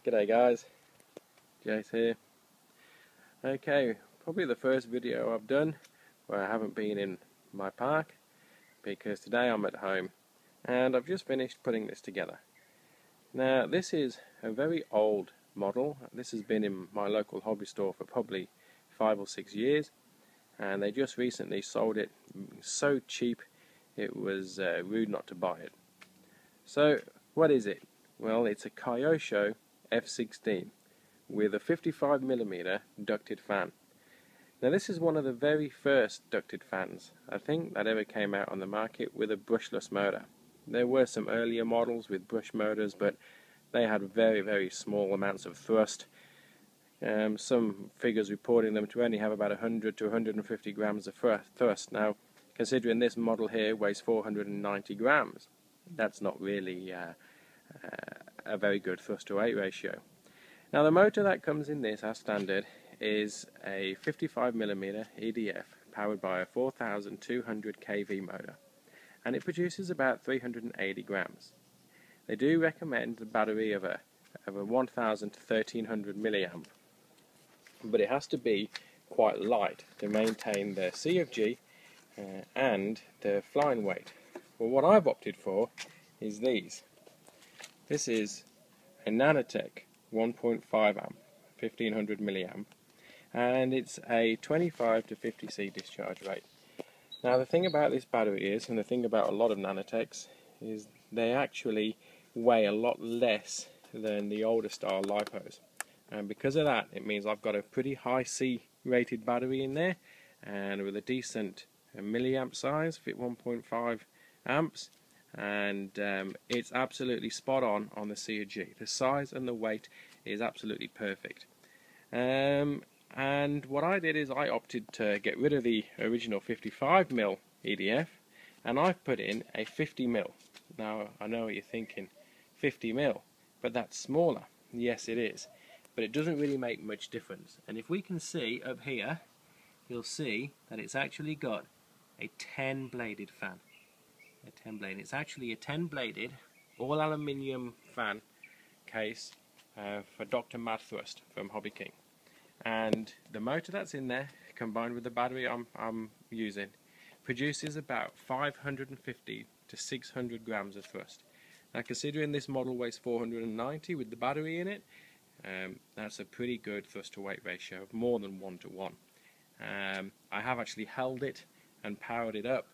G'day guys, Jace here. Okay, probably the first video I've done where I haven't been in my park, because today I'm at home and I've just finished putting this together. Now this is a very old model. This has been in my local hobby store for probably 5 or 6 years, and they just recently sold it so cheap it was rude not to buy it. So what is it? Well, it's a Kyosho F16 with a 55mm ducted fan. Now this is one of the very first ducted fans I think that ever came out on the market with a brushless motor. There were some earlier models with brush motors, but they had very small amounts of thrust. Some figures reporting them to only have about 100 to 150 grams of thrust. Now, considering this model here weighs 490 grams, that's not really a very good thrust to weight ratio. Now the motor that comes in this as standard is a 55mm EDF powered by a 4200 kV motor, and it produces about 380 grams. They do recommend the battery of a 1000 to 1300 milliamp, but it has to be quite light to maintain the CFG and the flying weight. Well, what I've opted for is these. This is a Nanotech 1.5 amp, 1500 milliamp, and it's a 25 to 50C discharge rate. Now the thing about this battery is, and the thing about a lot of Nanotechs, is they actually weigh a lot less than the older style LiPos, and because of that it means I've got a pretty high C rated battery in there, and with a decent milliamp size, fit 1.5 amps, and it's absolutely spot on the CFG. The size and the weight is absolutely perfect. And what I did is I opted to get rid of the original 55mm EDF, and I've put in a 50mm. Now I know what you're thinking, 50mm, but that's smaller. Yes, it is, but it doesn't really make much difference. And if we can see up here, you'll see that it's actually got a 10-bladed fan. A 10-blade. It's actually a 10-bladed all aluminium fan case for Dr. Mad Thrust from Hobby King, and the motor that's in there combined with the battery I'm using produces about 550 to 600 grams of thrust. Now considering this model weighs 490 with the battery in it, that's a pretty good thrust to weight ratio of more than 1 to 1. I have actually held it and powered it up,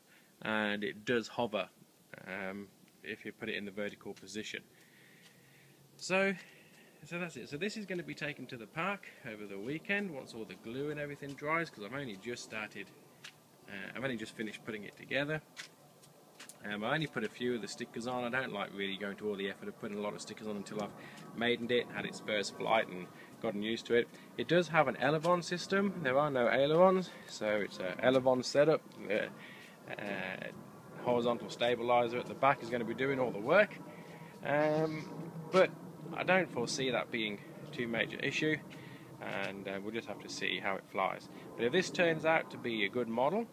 and it does hover if you put it in the vertical position. So that's it. So this is going to be taken to the park over the weekend once all the glue and everything dries, because I've only just finished putting it together. I only put a few of the stickers on. I don't like really going to all the effort of putting a lot of stickers on until I've maidened it, had its first flight and gotten used to it. It does have an elevon system. There are no ailerons, so it's an elevon setup. Horizontal stabilizer at the back is going to be doing all the work, but I don't foresee that being too major issue, and we'll just have to see how it flies. But if this turns out to be a good model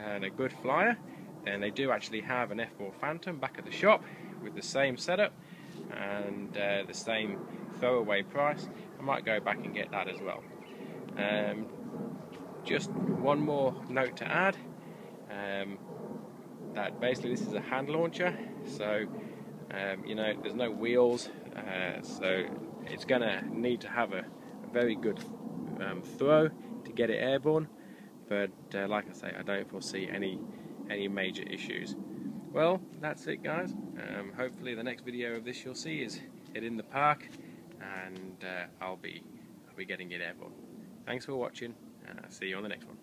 and a good flyer, then they do actually have an F4 Phantom back at the shop with the same setup and the same throwaway price. I might go back and get that as well. Just one more note to add, that basically this is a hand launcher, so you know, there's no wheels, so it's gonna need to have a very good throw to get it airborne, but like I say, I don't foresee any major issues. Well, that's it guys. Hopefully the next video of this you'll see is it in the park, and I'll be getting it airborne. Thanks for watching, and I'll see you on the next one.